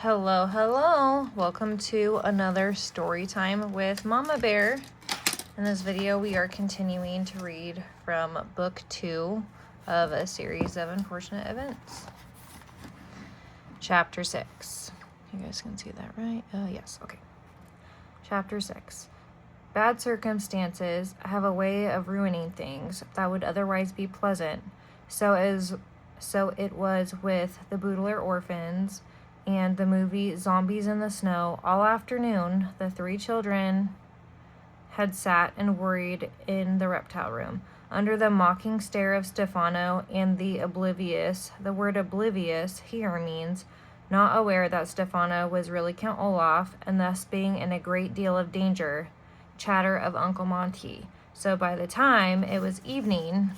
Hello, hello. Welcome to another story time with Mama Bear. In this video, we are continuing to read from book 2 of a series of unfortunate events. Chapter 6. You guys can see that, right? Yes, okay. Chapter 6. Bad circumstances have a way of ruining things that would otherwise be pleasant. So it was with the Boodler orphans and the movie Zombies in the Snow. All afternoon, the three children had sat and worried in the reptile room, under the mocking stare of Stefano and the oblivious. The word oblivious here means not aware that Stefano was really Count Olaf, and thus being in a great deal of danger, chatter of Uncle Monty. So by the time it was evening,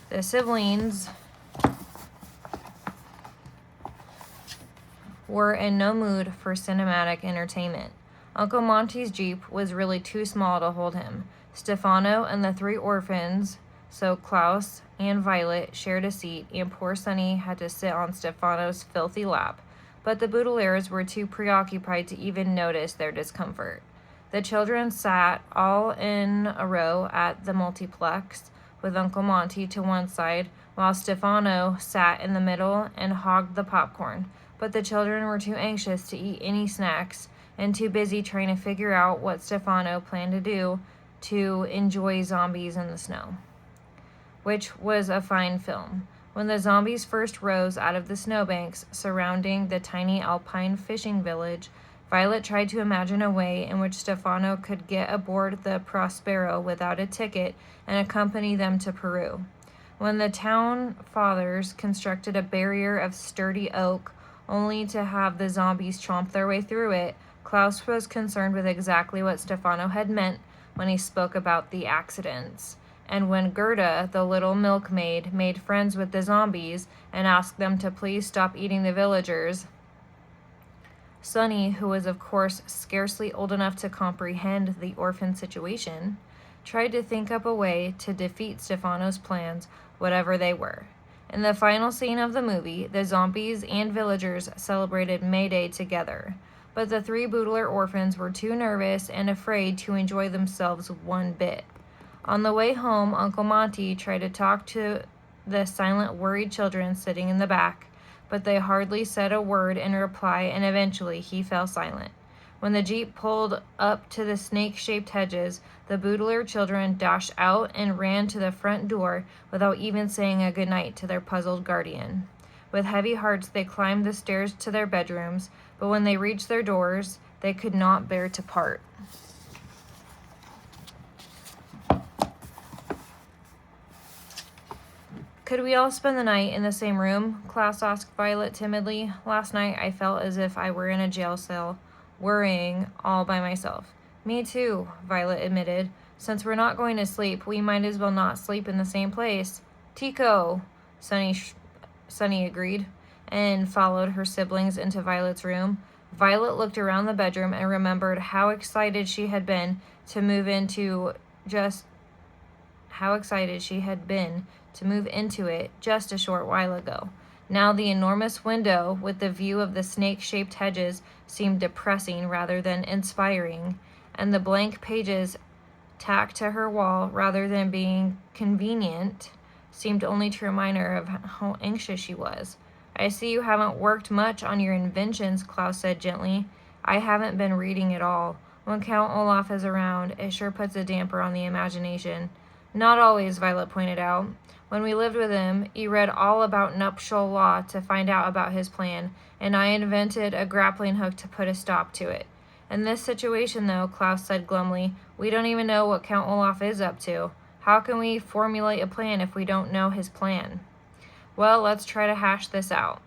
the siblings were in no mood for cinematic entertainment. Uncle Monty's Jeep was really too small to hold him. Stefano and the three orphans, so Klaus and Violet, shared a seat, and poor Sonny had to sit on Stefano's filthy lap. But the Boodlers were too preoccupied to even notice their discomfort. The children sat all in a row at the multiplex, with Uncle Monty to one side, while Stefano sat in the middle and hogged the popcorn. But the children were too anxious to eat any snacks and too busy trying to figure out what Stefano planned to do to enjoy Zombies in the Snow, which was a fine film. When the zombies first rose out of the snowbanks surrounding the tiny alpine fishing village, Violet tried to imagine a way in which Stefano could get aboard the Prospero without a ticket and accompany them to Peru. When the town fathers constructed a barrier of sturdy oak only to have the zombies chomp their way through it, Klaus was concerned with exactly what Stefano had meant when he spoke about the accidents. And when Gerda, the little milkmaid, made friends with the zombies and asked them to please stop eating the villagers, Sonny, who was of course scarcely old enough to comprehend the orphan situation, tried to think up a way to defeat Stefano's plans, whatever they were. In the final scene of the movie, the zombies and villagers celebrated May Day together, but the three Boodler orphans were too nervous and afraid to enjoy themselves one bit. On the way home, Uncle Monty tried to talk to the silent, worried children sitting in the back, but they hardly said a word in reply, and eventually he fell silent. When the Jeep pulled up to the snake-shaped hedges, the Boodler children dashed out and ran to the front door without even saying a goodnight to their puzzled guardian. With heavy hearts, they climbed the stairs to their bedrooms, but when they reached their doors, they could not bear to part. "Could we all spend the night in the same room?" Klaus asked Violet timidly. "Last night I felt as if I were in a jail cell, worrying all by myself." "Me too," Violet admitted. "Since we're not going to sleep, we might as well not sleep in the same place." "Tico," Sonny agreed, and followed her siblings into Violet's room. Violet looked around the bedroom and remembered how excited she had been to move into it just a short while ago. Now the enormous window with the view of the snake-shaped hedges seemed depressing rather than inspiring, and the blank pages tacked to her wall rather than being convenient seemed only to remind her of how anxious she was. "I see you haven't worked much on your inventions," Klaus said gently. "I haven't been reading at all. When Count Olaf is around, it sure puts a damper on the imagination." "Not always," Violet pointed out. "When we lived with him, he read all about nuptial law to find out about his plan, and I invented a grappling hook to put a stop to it. In this situation, though," Klaus said glumly, "we don't even know what Count Olaf is up to. How can we formulate a plan if we don't know his plan?" "Well, let's try to hash this out,"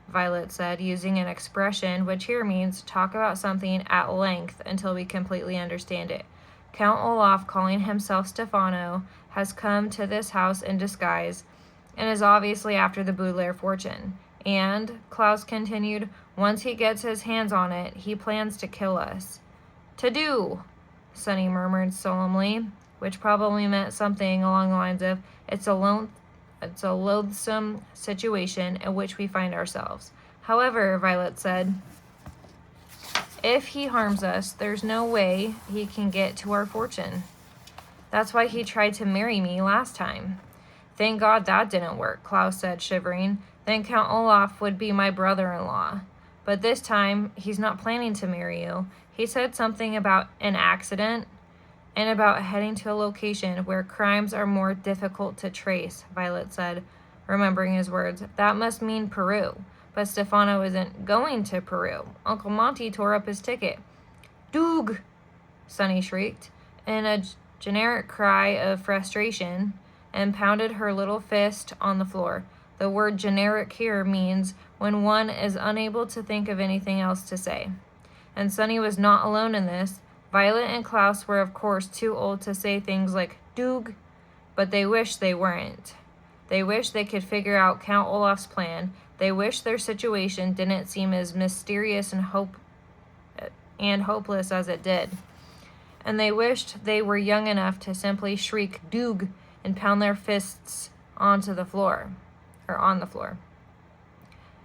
Violet said, using an expression which here means talk about something at length until we completely understand it. "Count Olaf, calling himself Stefano, has come to this house in disguise and is obviously after the Boodler fortune. And," Klaus continued, "once he gets his hands on it, he plans to kill us." "To do," Sonny murmured solemnly, which probably meant something along the lines of, It's a loathsome situation in which we find ourselves. However, Violet said, if he harms us, there's no way he can get to our fortune. That's why he tried to marry me last time. Thank God that didn't work, Klaus said, shivering. Then Count Olaf would be my brother-in-law. But this time, he's not planning to marry you. He said something about an accident and about heading to a location where crimes are more difficult to trace, Violet said, remembering his words. That must mean Peru. But Stefano isn't going to Peru. Uncle Monty tore up his ticket. Doog! Sonny shrieked, in a generic cry of frustration, and pounded her little fist on the floor. The word generic here means when one is unable to think of anything else to say. And Sonny was not alone in this. Violet and Klaus were, of course, too old to say things like Doog, but they wished they weren't. They wished they could figure out Count Olaf's plan. They wished their situation didn't seem as mysterious and hopeless as it did. And they wished they were young enough to simply shriek Doog and pound their fists on the floor.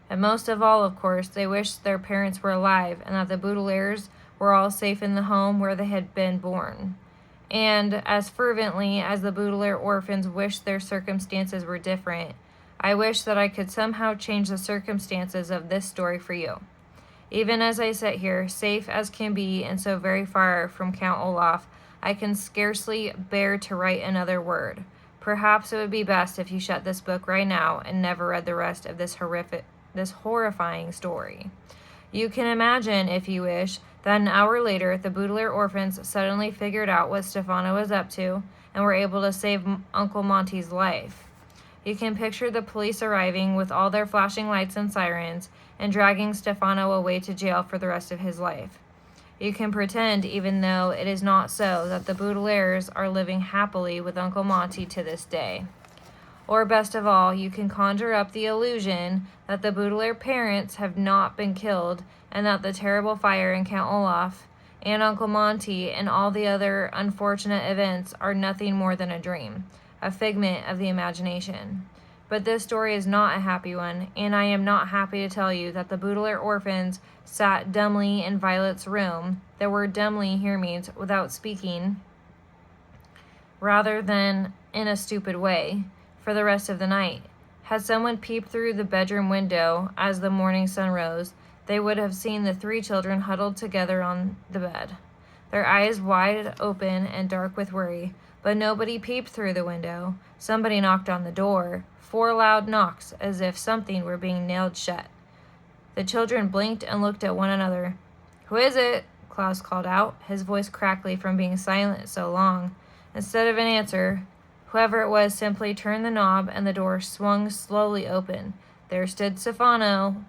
And most of all, of course, they wished their parents were alive and that the Baudelaires were all safe in the home where they had been born. And as fervently as the Baudelaire orphans wished their circumstances were different, I wish that I could somehow change the circumstances of this story for you. Even as I sit here, safe as can be and so very far from Count Olaf, I can scarcely bear to write another word. Perhaps it would be best if you shut this book right now and never read the rest of this horrifying story. You can imagine, if you wish, that an hour later, the Baudelaire orphans suddenly figured out what Stefano was up to and were able to save Uncle Monty's life. You can picture the police arriving with all their flashing lights and sirens and dragging Stefano away to jail for the rest of his life. You can pretend, even though it is not so, that the Baudelaires are living happily with Uncle Monty to this day. Or best of all, you can conjure up the illusion that the Baudelaire parents have not been killed and that the terrible fire in Count Olaf and Uncle Monty and all the other unfortunate events are nothing more than a dream, a figment of the imagination. But this story is not a happy one, and I am not happy to tell you that the Baudelaire orphans sat dumbly in Violet's room. The word dumbly here means without speaking, rather than in a stupid way, for the rest of the night. Had someone peeped through the bedroom window as the morning sun rose, they would have seen the three children huddled together on the bed, their eyes wide open and dark with worry. But nobody peeped through the window. Somebody knocked on the door. 4 loud knocks, as if something were being nailed shut. The children blinked and looked at one another. "Who is it?" Klaus called out, his voice crackly from being silent so long. Instead of an answer, whoever it was simply turned the knob and the door swung slowly open. There stood Stefano,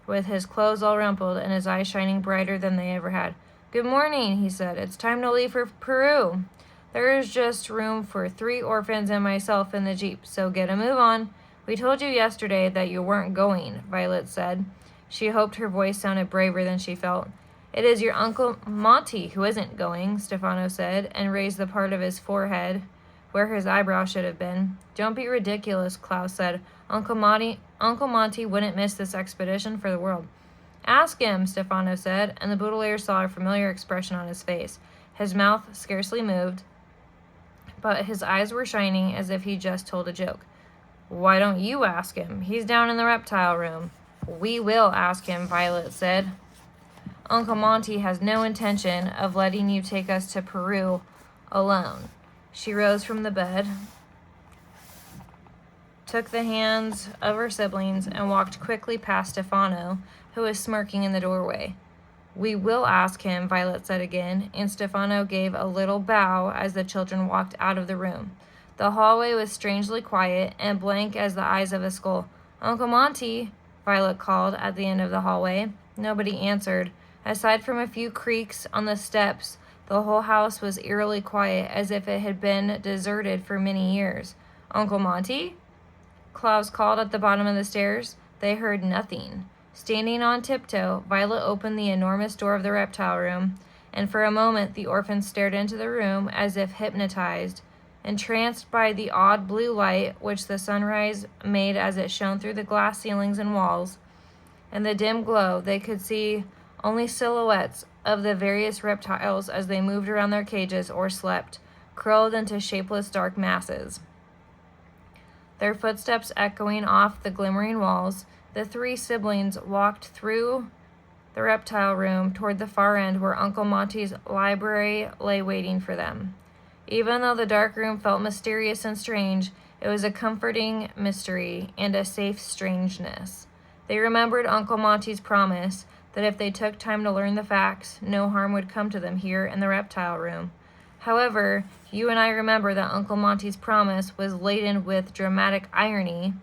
with his clothes all rumpled and his eyes shining brighter than they ever had. "Good morning," he said. "It's time to leave for Peru. There is just room for 3 orphans and myself in the Jeep, so get a move on." "We told you yesterday that you weren't going," Violet said. She hoped her voice sounded braver than she felt. "It is your Uncle Monty who isn't going," Stefano said, and raised the part of his forehead where his eyebrow should have been. "Don't be ridiculous," Klaus said. Uncle Monty wouldn't miss this expedition for the world." "Ask him," Stefano said, and the Baudelaire saw a familiar expression on his face. His mouth scarcely moved, but his eyes were shining as if he just told a joke. "Why don't you ask him? He's down in the reptile room." "We will ask him," Violet said. "Uncle Monty has no intention of letting you take us to Peru alone." She rose from the bed, took the hands of her siblings, and walked quickly past Stefano, who was smirking in the doorway. "We will ask him," Violet said again, and Stefano gave a little bow as the children walked out of the room. The hallway was strangely quiet and blank as the eyes of a skull. "Uncle Monty," Violet called at the end of the hallway. Nobody answered. Aside from a few creaks on the steps, the whole house was eerily quiet, as if it had been deserted for many years. "Uncle Monty?" Klaus called at the bottom of the stairs. They heard nothing. Standing on tiptoe, Violet opened the enormous door of the reptile room, and for a moment the orphans stared into the room as if hypnotized, entranced by the odd blue light which the sunrise made as it shone through the glass ceilings and walls. In the dim glow, they could see only silhouettes of the various reptiles as they moved around their cages or slept, curled into shapeless dark masses. Their footsteps echoing off the glimmering walls, the three siblings walked through the reptile room toward the far end where Uncle Monty's library lay waiting for them. Even though the dark room felt mysterious and strange, it was a comforting mystery and a safe strangeness. They remembered Uncle Monty's promise that if they took time to learn the facts, no harm would come to them here in the reptile room. However, you and I remember that Uncle Monty's promise was laden with dramatic irony,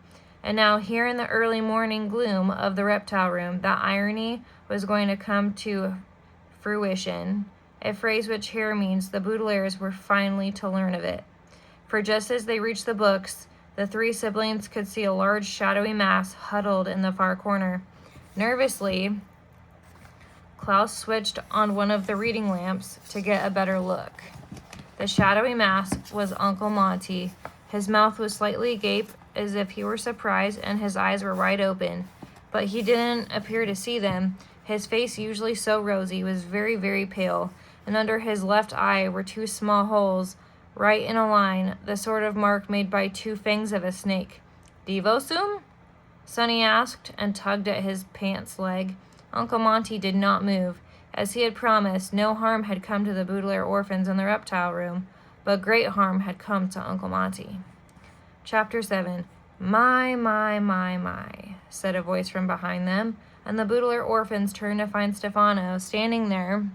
and now here in the early morning gloom of the reptile room, that irony was going to come to fruition, a phrase which here means the Baudelaires were finally to learn of it. For just as they reached the books, the three siblings could see a large shadowy mass huddled in the far corner. Nervously, Klaus switched on one of the reading lamps to get a better look. The shadowy mass was Uncle Monty. His mouth was slightly agape as if he were surprised, and his eyes were wide open. But he didn't appear to see them. His face, usually so rosy, was very, very pale, and under his left eye were two small holes, right in a line, the sort of mark made by two fangs of a snake. "Divosum?" Sonny asked and tugged at his pants leg. Uncle Monty did not move. As he had promised, no harm had come to the Baudelaire orphans in the reptile room, but great harm had come to Uncle Monty. Chapter 7. My, said a voice from behind them, and the Baudelaire orphans turned to find Stefano standing there,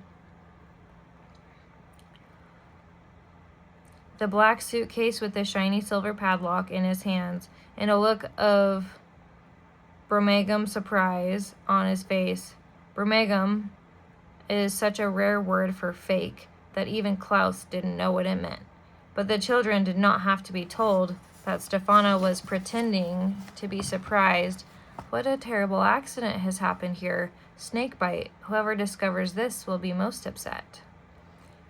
the black suitcase with the shiny silver padlock in his hands, and a look of bromagam surprise on his face. Bromagam is such a rare word for fake that even Klaus didn't know what it meant. But the children did not have to be told that Stefano was pretending to be surprised. What a terrible accident has happened here. Snakebite. Whoever discovers this will be most upset.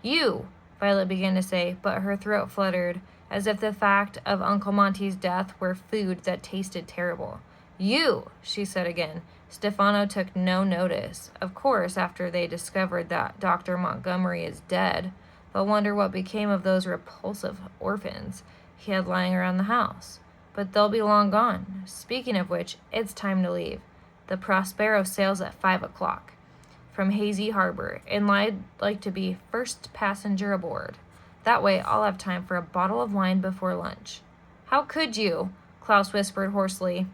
"You," Violet began to say, but her throat fluttered, as if the fact of Uncle Monty's death were food that tasted terrible. "You," she said again. Stefano took no notice. Of course, after they discovered that Dr. Montgomery is dead, they'll wonder what became of those repulsive orphans he had lying around the house. But they'll be long gone. Speaking of which, it's time to leave. The Prospero sails at 5 o'clock from Hazy Harbor, and I'd like to be first passenger aboard. That way I'll have time for a bottle of wine before lunch." "How could you?" Klaus whispered hoarsely.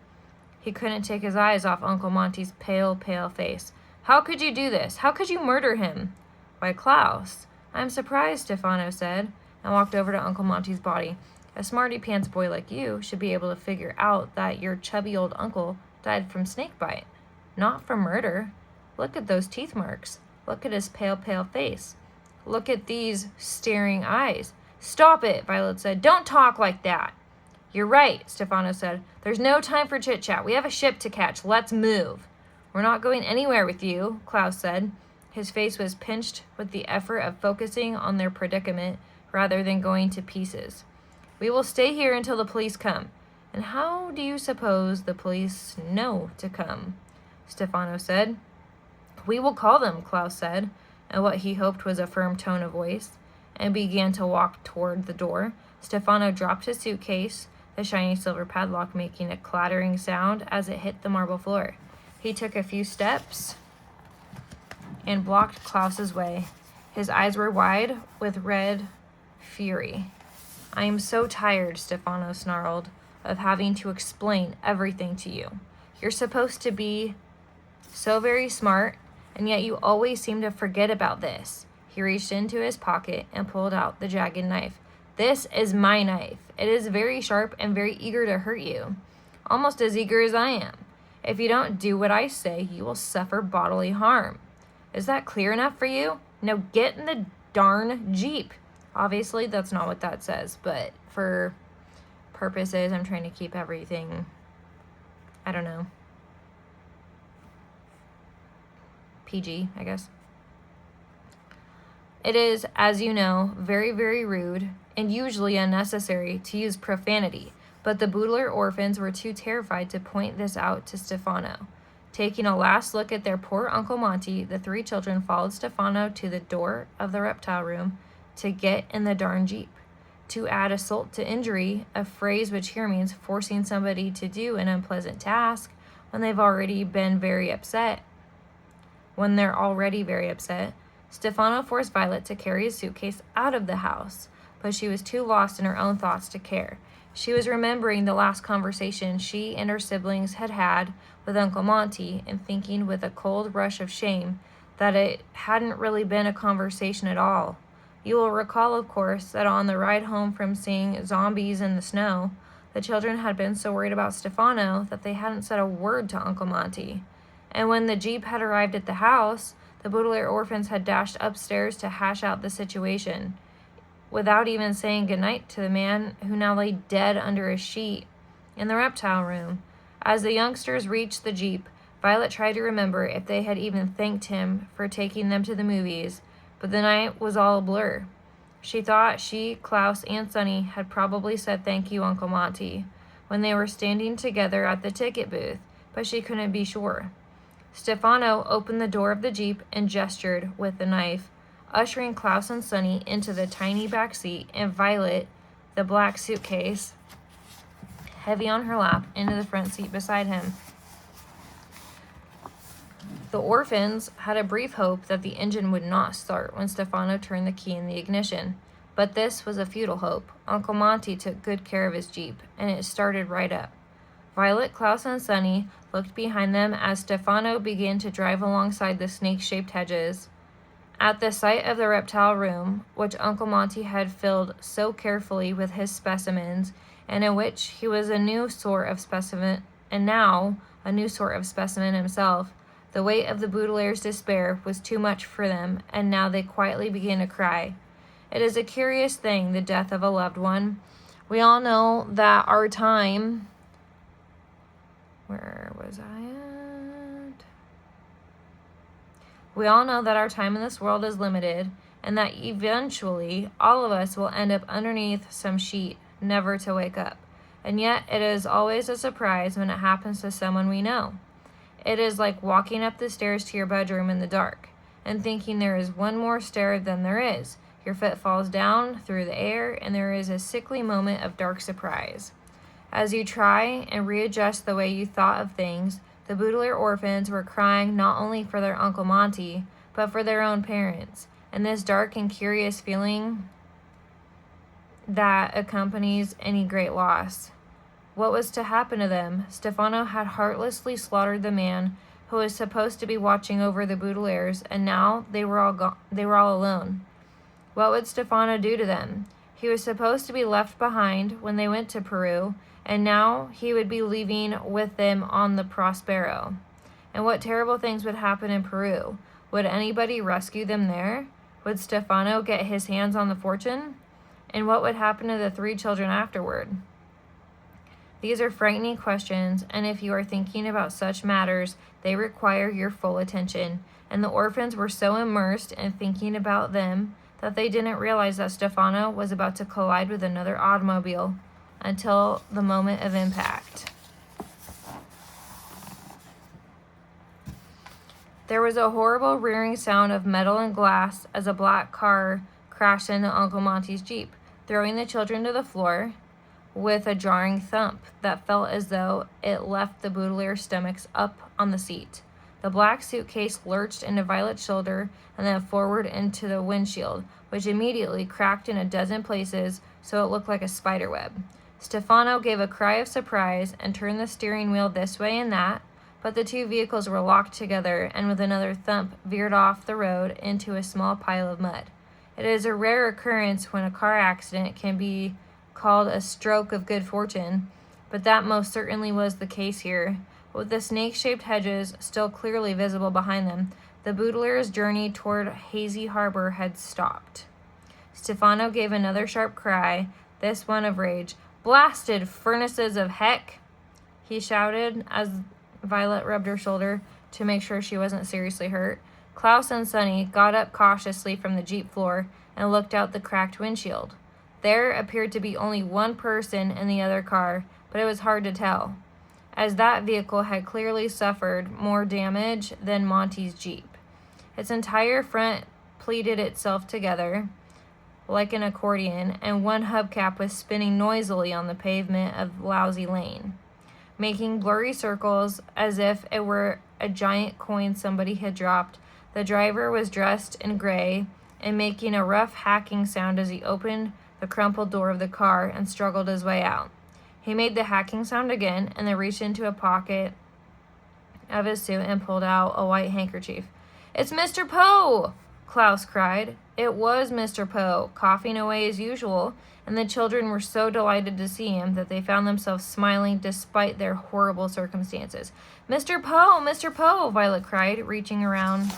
He couldn't take his eyes off Uncle Monty's pale, pale face. "How could you do this? How could you murder him?" "Why, Klaus, I'm surprised," Stefano said, and walked over to Uncle Monty's body. "A smarty-pants boy like you should be able to figure out that your chubby old uncle died from snakebite, not from murder. Look at those teeth marks. Look at his pale, pale face. Look at these staring eyes." "Stop it," Violet said. "Don't talk like that." "You're right," Stefano said. "There's no time for chit-chat. We have a ship to catch. Let's move." "We're not going anywhere with you," Klaus said. His face was pinched with the effort of focusing on their predicament rather than going to pieces. "We will stay here until the police come." "And how do you suppose the police know to come?" Stefano said. "We will call them," Klaus said, in what he hoped was a firm tone of voice, and began to walk toward the door. Stefano dropped his suitcase, the shiny silver padlock making a clattering sound as it hit the marble floor. He took a few steps and blocked Klaus's way. His eyes were wide with red fury. "I am so tired," Stefano snarled, "of having to explain everything to you. You're supposed to be so very smart, and yet you always seem to forget about this." He reached into his pocket and pulled out the jagged knife. "This is my knife. It is very sharp and very eager to hurt you, almost as eager as I am. If you don't do what I say, you will suffer bodily harm. Is that clear enough for you? Now get in the darn Jeep." Obviously, that's not what that says, but for purposes, I'm trying to keep everything, I don't know, PG, I guess. It is, as you know, very, very rude and usually unnecessary to use profanity, but the Baudelaire orphans were too terrified to point this out to Stefano. Taking a last look at their poor Uncle Monty, the three children followed Stefano to the door of the reptile room to get in the darn Jeep. To add assault to injury, a phrase which here means forcing somebody to do an unpleasant task when they're already very upset, Stefano forced Violet to carry his suitcase out of the house, but she was too lost in her own thoughts to care. She was remembering the last conversation she and her siblings had had with Uncle Monty and thinking with a cold rush of shame that it hadn't really been a conversation at all. You will recall, of course, that on the ride home from seeing zombies in the snow, the children had been so worried about Stefano that they hadn't said a word to Uncle Monty. And when the Jeep had arrived at the house, the Baudelaire orphans had dashed upstairs to hash out the situation, without even saying goodnight to the man who now lay dead under a sheet in the reptile room. As the youngsters reached the Jeep, Violet tried to remember if they had even thanked him for taking them to the movies, but the night was all a blur. She thought she, Klaus, and Sonny had probably said thank you, Uncle Monty, when they were standing together at the ticket booth, but she couldn't be sure. Stefano opened the door of the Jeep and gestured with the knife, ushering Klaus and Sonny into the tiny back seat and Violet, the black suitcase, heavy on her lap, into the front seat beside him. The orphans had a brief hope that the engine would not start when Stefano turned the key in the ignition, but this was a futile hope. Uncle Monty took good care of his Jeep, and it started right up. Violet, Klaus, and Sonny looked behind them as Stefano began to drive alongside the snake-shaped hedges. At the sight of the reptile room, which Uncle Monty had filled so carefully with his specimens, and in which he was a new sort of specimen, and now a new sort of specimen himself, the weight of the Baudelaire's despair was too much for them, and now they quietly began to cry. It is a curious thing, the death of a loved one. We all know that our time... Where was I at? We all know that our time in this world is limited, and that eventually all of us will end up underneath some sheet, never to wake up. And yet it is always a surprise when it happens to someone we know. It is like walking up the stairs to your bedroom in the dark and thinking there is one more stair than there is. Your foot falls down through the air, and there is a sickly moment of dark surprise. As you try and readjust the way you thought of things, the Baudelaire orphans were crying not only for their Uncle Monty, but for their own parents, and this dark and curious feeling that accompanies any great loss. What was to happen to them? Stefano had heartlessly slaughtered the man who was supposed to be watching over the Baudelaires, and now they were all alone. What would Stefano do to them? He was supposed to be left behind when they went to Peru, and now he would be leaving with them on the Prospero. And what terrible things would happen in Peru? Would anybody rescue them there? Would Stefano get his hands on the fortune? And what would happen to the three children afterward? These are frightening questions, and if you are thinking about such matters, they require your full attention. And the orphans were so immersed in thinking about them that they didn't realize that Stefano was about to collide with another automobile until the moment of impact. There was a horrible rearing sound of metal and glass as a black car crashed into Uncle Monty's Jeep, throwing the children to the floor with a jarring thump that felt as though it left the Baudelaire stomachs up on the seat. The black suitcase lurched into Violet's shoulder and then forward into the windshield, which immediately cracked in a dozen places so it looked like a spider web. Stefano gave a cry of surprise and turned the steering wheel this way and that, but the two vehicles were locked together and with another thump veered off the road into a small pile of mud. It is a rare occurrence when a car accident can be called a stroke of good fortune, but that most certainly was the case here. With the snake-shaped hedges still clearly visible behind them, the Baudelaire's journey toward Hazy Harbor had stopped. Stefano gave another sharp cry, this one of rage. "Blasted furnaces of heck!" he shouted as Violet rubbed her shoulder to make sure she wasn't seriously hurt. Klaus and Sonny got up cautiously from the Jeep floor and looked out the cracked windshield. There appeared to be only one person in the other car, but it was hard to tell. as that vehicle had clearly suffered more damage than Monty's Jeep. Its entire front pleated itself together like an accordion, and one hubcap was spinning noisily on the pavement of Lousy Lane, making blurry circles as if it were a giant coin somebody had dropped. The driver was dressed in gray and making a rough hacking sound as he opened the crumpled door of the car and struggled his way out. He made the hacking sound again and then reached into a pocket of his suit and pulled out a white handkerchief. "It's Mr. Poe!" Klaus cried. It was Mr. Poe, coughing away as usual, and the children were so delighted to see him that they found themselves smiling despite their horrible circumstances. "Mr. Poe! Mr. Poe!" Violet cried, reaching around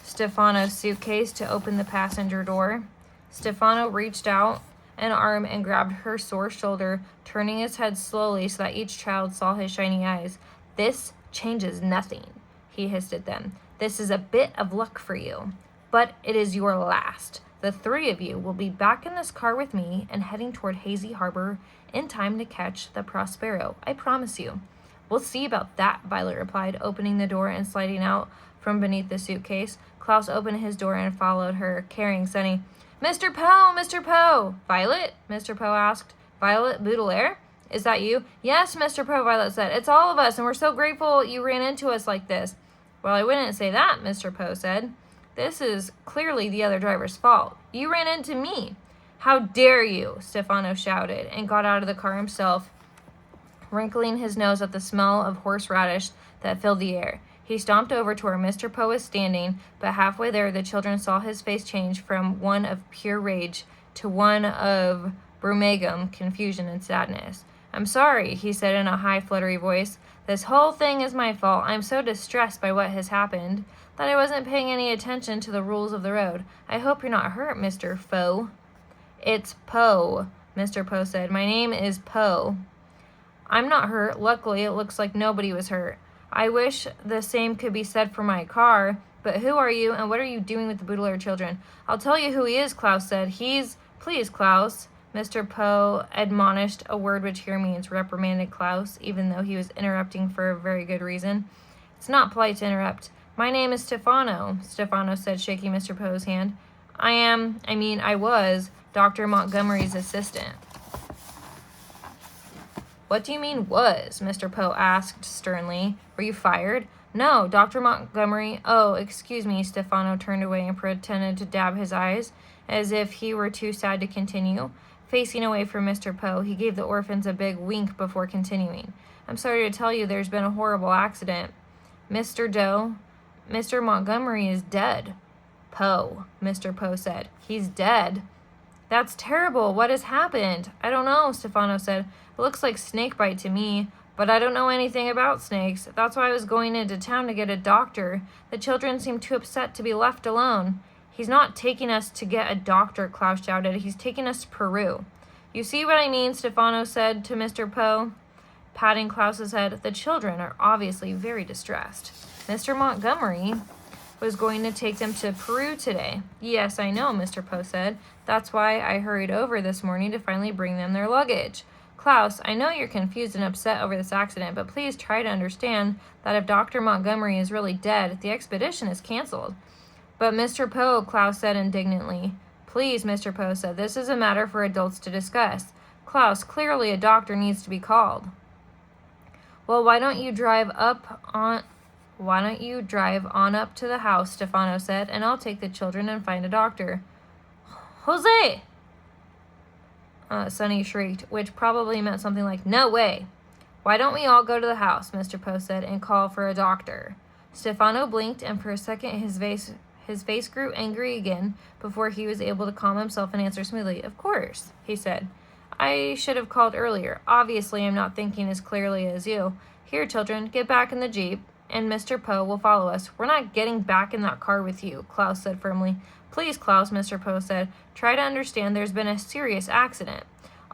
Stefano's suitcase to open the passenger door. Stefano reached out an arm and grabbed her sore shoulder, turning his head slowly so that each child saw his shiny eyes. "This changes nothing," he hissed at them. "This is a bit of luck for you, but it is your last. The three of you will be back in this car with me and heading toward Hazy Harbor in time to catch the Prospero. I promise you." "We'll see about that," Violet replied, opening the door and sliding out from beneath the suitcase. Klaus opened his door and followed her, carrying Sunny. "Mr. Poe! Mr. Poe!" "Violet?" Mr. Poe asked. "Violet Baudelaire? Is that you?" "Yes, Mr. Poe," Violet said. "It's all of us, and we're so grateful you ran into us like this." "Well, I wouldn't say that," Mr. Poe said. "This is clearly the other driver's fault. You ran into me." "How dare you!" Stefano shouted, and got out of the car himself, wrinkling his nose at the smell of horseradish that filled the air. He stomped over to where Mr. Poe was standing, but halfway there the children saw his face change from one of pure rage to one of brumagum, confusion, and sadness. "I'm sorry," he said in a high, fluttery voice. "This whole thing is my fault. I'm so distressed by what has happened that I wasn't paying any attention to the rules of the road. I hope you're not hurt, Mr. Foe." "It's Poe," Mr. Poe said. "My name is Poe." "I'm not hurt. Luckily, it looks like nobody was hurt. I wish the same could be said for my car, but who are you and what are you doing with the Baudelaire children?" "I'll tell you who he is," Klaus said. Please, Klaus," Mr. Poe admonished, a word which here means reprimanded Klaus, even though he was interrupting for a very good reason. "It's not polite to interrupt. My name is Stefano," Stefano said, shaking Mr. Poe's hand. I was Dr. Montgomery's assistant." "What do you mean, was?" Mr. Poe asked sternly. "Were you fired?" "No, Dr. Montgomery—" "Oh, excuse me." Stefano turned away and pretended to dab his eyes, as if he were too sad to continue. Facing away from Mr. Poe, he gave the orphans a big wink before continuing. "I'm sorry to tell you there's been a horrible accident. Mr. Montgomery is dead." "Poe," Mr. Poe said. "He's dead?" "That's terrible. What has happened?" "I don't know," Stefano said. "It looks like snake bite to me, but I don't know anything about snakes. That's why I was going into town to get a doctor. The children seem too upset to be left alone." "He's not taking us to get a doctor," Klaus shouted. "He's taking us to Peru." "You see what I mean?" Stefano said to Mr. Poe, patting Klaus's head. "The children are obviously very distressed. Mr. Montgomery was going to take them to Peru today." "Yes, I know," Mr. Poe said. "That's why I hurried over this morning to finally bring them their luggage." "Klaus, I know you're confused and upset over this accident, but please try to understand that if Dr. Montgomery is really dead, the expedition is canceled." "But Mr. Poe," Klaus said indignantly. "Please," Mr. Poe said, "this is a matter for adults to discuss." "Klaus, clearly a doctor needs to be called." "Well, why don't you drive on up to the house," Stefano said, "and I'll take the children and find a doctor." "Jose!" Sonny shrieked, which probably meant something like, "No way!" "Why don't we all go to the house," Mr. Poe said, "and call for a doctor?" Stefano blinked, and for a second his face grew angry again before he was able to calm himself and answer smoothly. "Of course," he said. "I should have called earlier. Obviously, I'm not thinking as clearly as you. Here, children, get back in the Jeep, and Mr. Poe will follow us." "We're not getting back in that car with you," Klaus said firmly. "Please, Klaus," Mr. Poe said, "try to understand there's been a serious accident.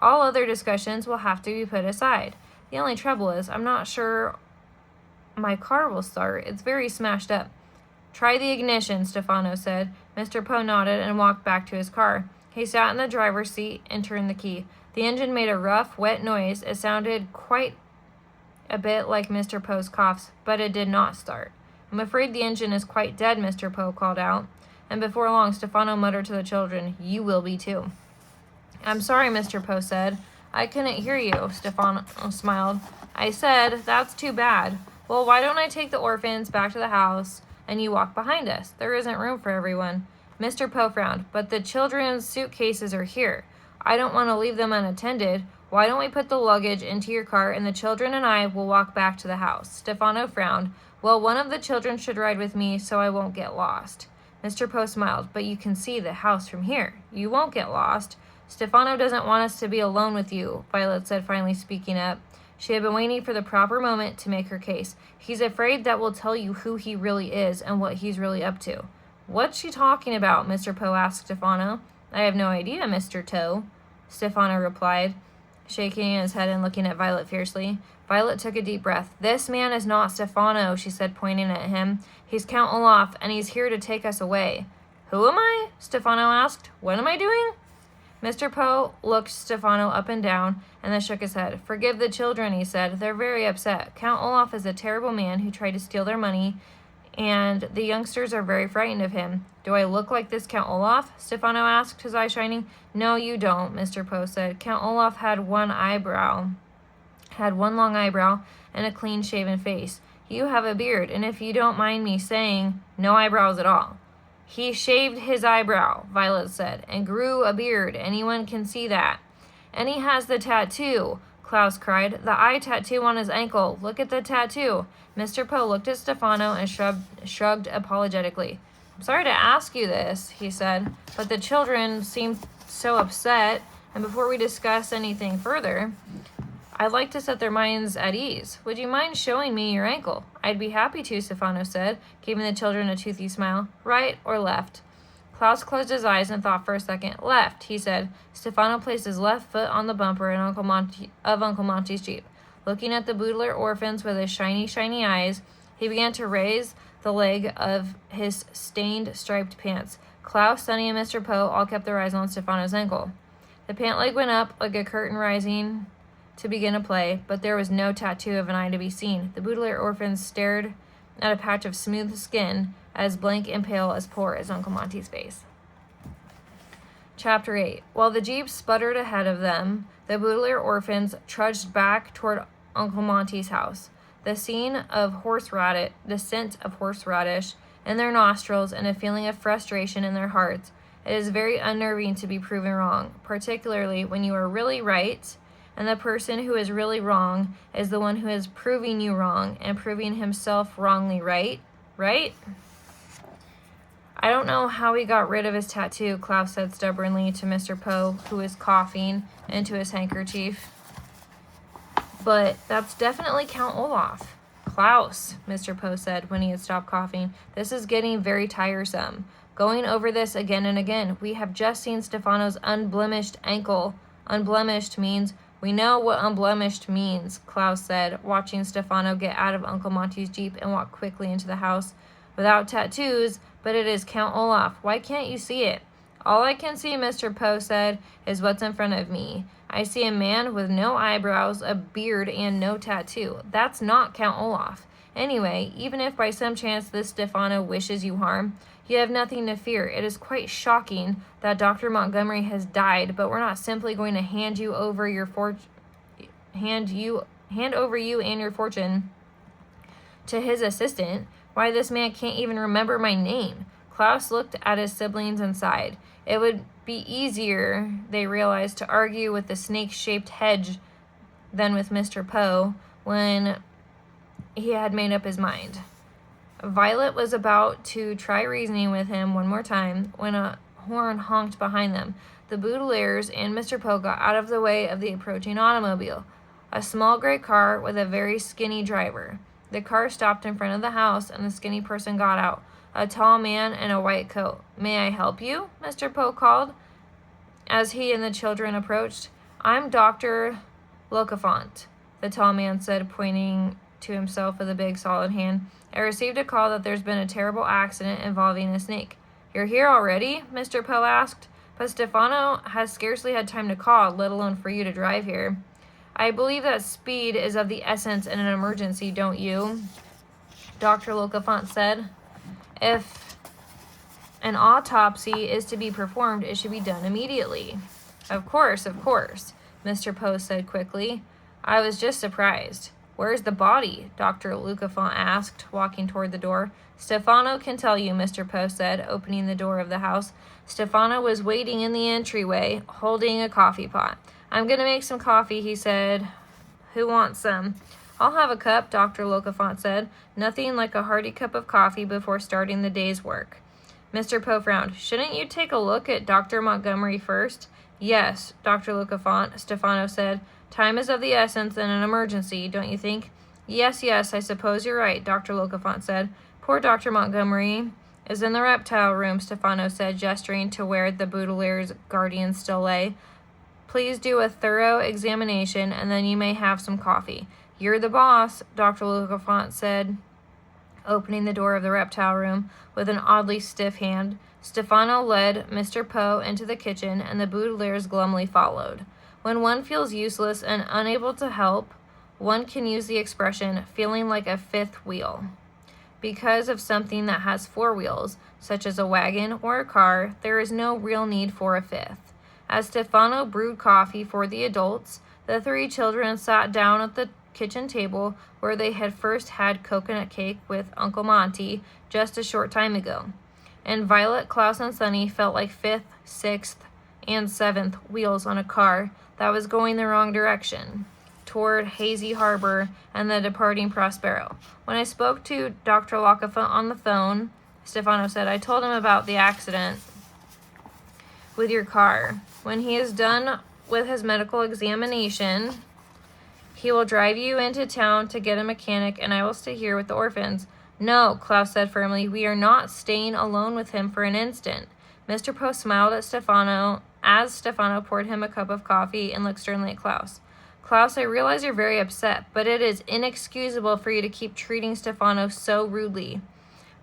All other discussions will have to be put aside. The only trouble is, I'm not sure my car will start. It's very smashed up." "Try the ignition," Stefano said. Mr. Poe nodded and walked back to his car. He sat in the driver's seat and turned the key. The engine made a rough, wet noise. It a bit like Mr. Poe's coughs, but it did not start. I'm afraid the engine is quite dead, Mr. Poe called out, and before long Stefano muttered to the children, "You will be too." "I'm sorry," Mr. Poe said. "I couldn't hear you," Stefano smiled. "I said, that's too bad. Well, why don't I take the orphans back to the house and you walk behind us? There isn't room for everyone." Mr. Poe frowned. "But the children's suitcases are here. I don't want to leave them unattended. Why don't we put the luggage into your car and the children and I will walk back to the house?" Stefano frowned. "Well, one of the children should ride with me so I won't get lost." Mr. Poe smiled. "But you can see the house from here. You won't get lost." "Stefano doesn't want us to be alone with you," Violet said, finally speaking up. She had been waiting for the proper moment to make her case. "He's afraid that we'll tell you who he really is and what he's really up to." "What's she talking about?" Mr. Poe asked Stefano. "I have no idea, Mr. Toe," Stefano replied, shaking his head and looking at Violet fiercely. Violet took a deep breath. "This man is not Stefano," she said, pointing at him. "He's Count Olaf, and he's here to take us away." "Who am I?" Stefano asked. "What am I doing?" Mr. Poe looked Stefano up and down, and then shook his head. "Forgive the children," he said. "They're very upset. Count Olaf is a terrible man who tried to steal their money, and the youngsters are very frightened of him." "Do I look like this Count Olaf?" Stefano asked, his eyes shining. "No, you don't," Mr. Poe said. "Count Olaf had one long eyebrow, and a clean-shaven face. You have a beard, and if you don't mind me saying, no eyebrows at all." "He shaved his eyebrow," Violet said, "and grew a beard. Anyone can see that." "And he has the tattoo," Klaus cried. "The eye tattoo on his ankle. Look at the tattoo." Mr. Poe looked at Stefano and shrugged apologetically. "I'm sorry to ask you this," he said, "but the children seem so upset, and before we discuss anything further, I'd like to set their minds at ease. Would you mind showing me your ankle?" "I'd be happy to," Stefano said, giving the children a toothy smile. "Right or left?" Klaus closed his eyes and thought for a second. "Left," he said. Stefano placed his left foot on the bumper of Uncle Monty's Jeep. Looking at the Boodler orphans with his shiny eyes, he began to raise the leg of his stained, striped pants. Klaus, Sonny, and Mr. Poe all kept their eyes on Stefano's ankle. The pant leg went up like a curtain rising to begin a play, but there was no tattoo of an eye to be seen. The Boodler orphans stared at a patch of smooth skin as blank and pale as poor as Uncle Monty's face. Chapter 8. While the Jeep sputtered ahead of them, the Boodler orphans trudged back toward Uncle Monty's house. The scent of horseradish in their nostrils and a feeling of frustration in their hearts. It is very unnerving to be proven wrong, particularly when you are really right, and the person who is really wrong is the one who is proving you wrong and proving himself wrongly right? "I don't know how he got rid of his tattoo," Klaus said stubbornly to Mr. Poe, who was coughing into his handkerchief. "But that's definitely Count Olaf." "Klaus," Mr. Poe said when he had stopped coughing, "this is getting very tiresome. Going over this again and again. We have just seen Stefano's unblemished ankle. Unblemished means... We know what unblemished means," Klaus said, watching Stefano get out of Uncle Monty's Jeep and walk quickly into the house. "Without tattoos, but it is Count Olaf. Why can't you see it?" "All I can see," Mr. Poe said, "is what's in front of me. I see a man with no eyebrows, a beard, and no tattoo. That's not Count Olaf. Anyway, even if by some chance this Stefano wishes you harm, you have nothing to fear. It is quite shocking that Dr. Montgomery has died, but we're not simply going to hand over you and your fortune to his assistant. Why, this man can't even remember my name." Klaus looked at his siblings and sighed. It would be easier, they realized, to argue with the snake-shaped hedge than with Mr. Poe when he had made up his mind. Violet was about to try reasoning with him one more time when a horn honked behind them. The Boodlers and Mr. Poe got out of the way of the approaching automobile, a small gray car with a very skinny driver. The car stopped in front of the house, and the skinny person got out, a tall man in a white coat. "May I help you?" Mr. Poe called as he and the children approached. "I'm Dr. Locafont," the tall man said, pointing to himself with a big, solid hand. "I received a call that there's been a terrible accident involving a snake." "You're here already?" Mr. Poe asked. "But Stefano has scarcely had time to call, let alone for you to drive here." I believe that speed is of the essence in an emergency, don't you? Dr. Locafont said. If an autopsy is to be performed, it should be done immediately. Of course, Mr. Poe said quickly. I was just surprised. Where's the body? Dr. Locafont asked, walking toward the door. Stefano can tell you, Mr. Poe said, opening the door of the house. Stefano was waiting in the entryway, holding a coffee pot. I'm going to make some coffee, he said. Who wants some? I'll have a cup, Dr. Locafont said. Nothing like a hearty cup of coffee before starting the day's work. Mr. Poe frowned. Shouldn't you take a look at Dr. Montgomery first? Yes, Dr. Locafont, Stefano said. Time is of the essence in an emergency, don't you think? Yes, I suppose you're right, Dr. Locafont said. Poor Dr. Montgomery is in the reptile room, Stefano said, gesturing to where the Boutilaire's guardian still lay. Please do a thorough examination, and then you may have some coffee. You're the boss, Dr. Locafont said, opening the door of the reptile room with an oddly stiff hand. Stefano led Mr. Poe into the kitchen, and the Boutilaire's glumly followed. When one feels useless and unable to help, one can use the expression feeling like a fifth wheel. Because of something that has four wheels, such as a wagon or a car, there is no real need for a fifth. As Stefano brewed coffee for the adults, the three children sat down at the kitchen table where they had first had coconut cake with Uncle Monty just a short time ago. And Violet, Klaus, and Sunny felt like fifth, sixth, and seventh wheels on a car that was going the wrong direction, toward Hazy Harbor and the departing Prospero. When I spoke to Dr. Locafont on the phone, Stefano said, I told him about the accident with your car. When he is done with his medical examination, he will drive you into town to get a mechanic, and I will stay here with the orphans. No, Klaus said firmly, we are not staying alone with him for an instant. Mr. Poe smiled at Stefano as Stefano poured him a cup of coffee and looked sternly at Klaus. Klaus, I realize you're very upset, but it is inexcusable for you to keep treating Stefano so rudely.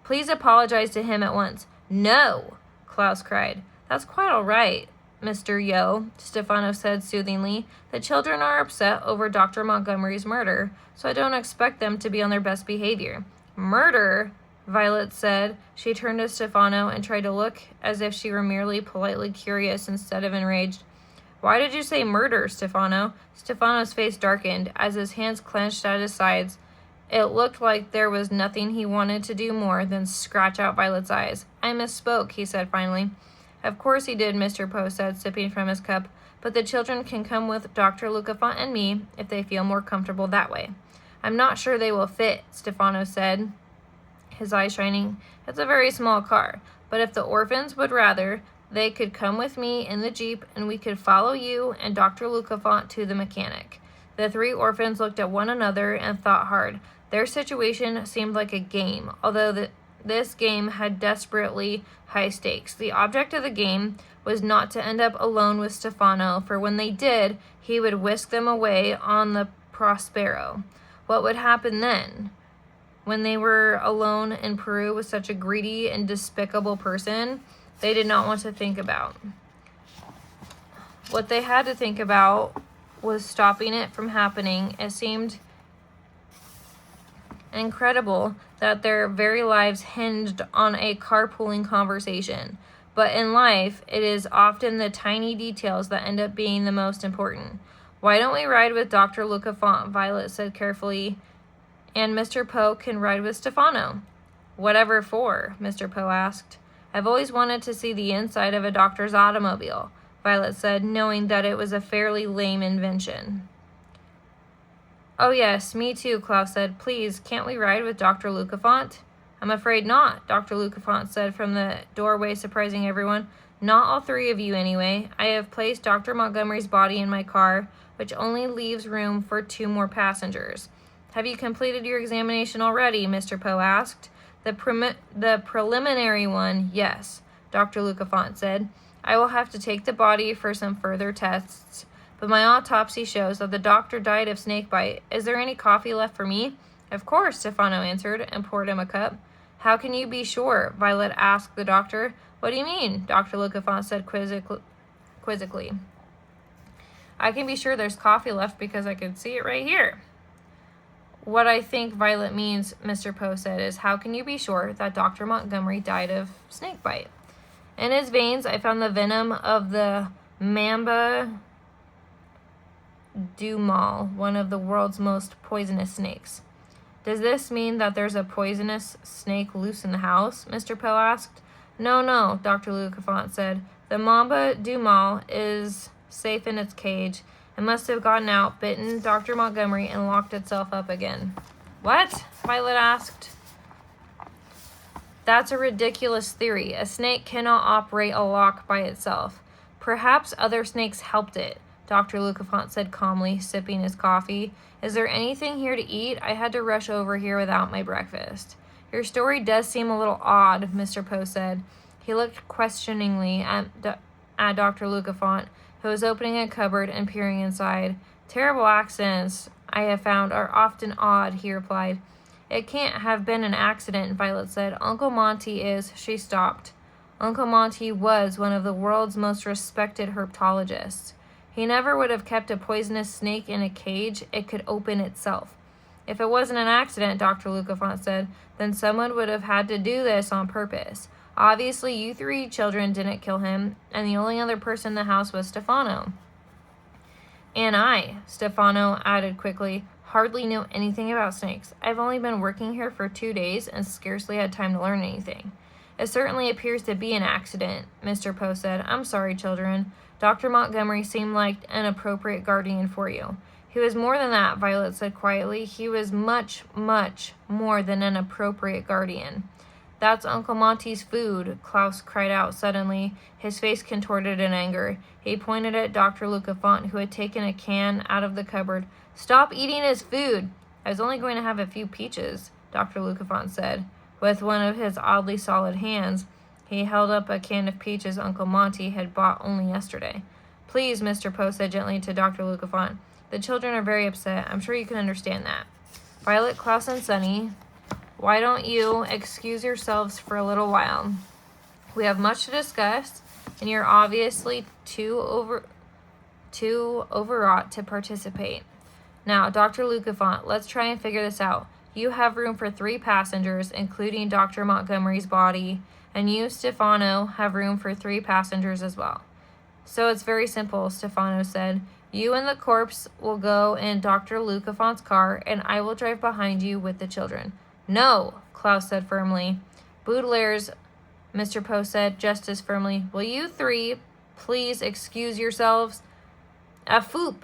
Please apologize to him at once. No, Klaus cried. That's quite all right, Mr. Yo, Stefano said soothingly. The children are upset over Dr. Montgomery's murder, so I don't expect them to be on their best behavior. Murder? Violet said. She turned to Stefano and tried to look as if she were merely politely curious instead of enraged. Why did you say murder, Stefano? Stefano's face darkened as his hands clenched at his sides. It looked like there was nothing he wanted to do more than scratch out Violet's eyes. I misspoke, he said finally. Of course he did, Mr. Poe said, sipping from his cup, but the children can come with Dr. Locafont and me if they feel more comfortable that way. I'm not sure they will fit, Stefano said, his eyes shining. It's a very small car, but if the orphans would rather, they could come with me in the Jeep and we could follow you and Dr. Locafont to the mechanic. The three orphans looked at one another and thought hard. Their situation seemed like a game, although this game had desperately high stakes. The object of the game was not to end up alone with Stefano, for when they did, he would whisk them away on the Prospero. What would happen then? When they were alone in Peru with such a greedy and despicable person, they did not want to think about. What they had to think about was stopping it from happening. It seemed incredible that their very lives hinged on a carpooling conversation. But in life, it is often the tiny details that end up being the most important. Why don't we ride with Dr. Locafont? Violet said carefully. And Mr. Poe can ride with Stefano. Whatever for? Mr. Poe asked. I've always wanted to see the inside of a doctor's automobile, Violet said, knowing that it was a fairly lame invention. Oh yes, me too, Klaus said. Please, can't we ride with Dr. Locafont? I'm afraid not, Dr. Locafont said from the doorway, surprising everyone. Not all three of you, anyway. I have placed Dr. Montgomery's body in my car, which only leaves room for 2 more passengers. Have you completed your examination already? Mr. Poe asked. The preliminary one, yes, Dr. Locafont said. I will have to take the body for some further tests, but my autopsy shows that the doctor died of snakebite. Is there any coffee left for me? Of course, Stefano answered and poured him a cup. How can you be sure? Violet asked the doctor. What do you mean? Dr. Locafont said quizzically. I can be sure there's coffee left because I can see it right here. What I think Violet means, Mr. Poe said, is how can you be sure that Dr. Montgomery died of snake bite? In his veins, I found the venom of the Mamba dumal, one of the world's most poisonous snakes. Does this mean that there's a poisonous snake loose in the house? Mr. Poe asked. No, Dr. Lucafont said. The Mamba dumal is safe in its cage. It must have gotten out, bitten Dr. Montgomery, and locked itself up again. What? Violet asked. That's a ridiculous theory. A snake cannot operate a lock by itself. Perhaps other snakes helped it, Dr. Lucafont said calmly, sipping his coffee. Is there anything here to eat? I had to rush over here without my breakfast. Your story does seem a little odd, Mr. Poe said. He looked questioningly at Dr. Lucafont, who was opening a cupboard and peering inside. Terrible accidents, I have found, are often odd, he replied. It can't have been an accident, Violet said. Uncle Monty is... She stopped. Uncle Monty was one of the world's most respected herpetologists. He never would have kept a poisonous snake in a cage. It could open itself. If it wasn't an accident, Dr. Lucafont said, then someone would have had to do this on purpose. Obviously, you 3 children didn't kill him, and the only other person in the house was Stefano. And I, Stefano added quickly, hardly know anything about snakes. I've only been working here for 2 days and scarcely had time to learn anything. It certainly appears to be an accident, Mr. Poe said. I'm sorry, children. Dr. Montgomery seemed like an appropriate guardian for you. He was more than that, Violet said quietly. He was much, much more than an appropriate guardian. That's Uncle Monty's food, Klaus cried out suddenly, his face contorted in anger. He pointed at Dr. Lucafont, who had taken a can out of the cupboard. Stop eating his food. I was only going to have a few peaches, Dr. Lucafont said. With one of his oddly solid hands, he held up a can of peaches Uncle Monty had bought only yesterday. Please, Mr. Poe said gently to Dr. Lucafont. The children are very upset. I'm sure you can understand that. Violet, Klaus, and Sunny, why don't you excuse yourselves for a little while? We have much to discuss, and you're obviously too overwrought to participate. Now, Dr. Lucafont, let's try and figure this out. You have room for 3 passengers, including Dr. Montgomery's body, and you, Stefano, have room for 3 passengers as well. So it's very simple, Stefano said. You and the corpse will go in Dr. Lucafont's car, and I will drive behind you with the children. No, Klaus said firmly. Baudelaire's, Mr. Poe said just as firmly. Will you 3 please excuse yourselves? A foop,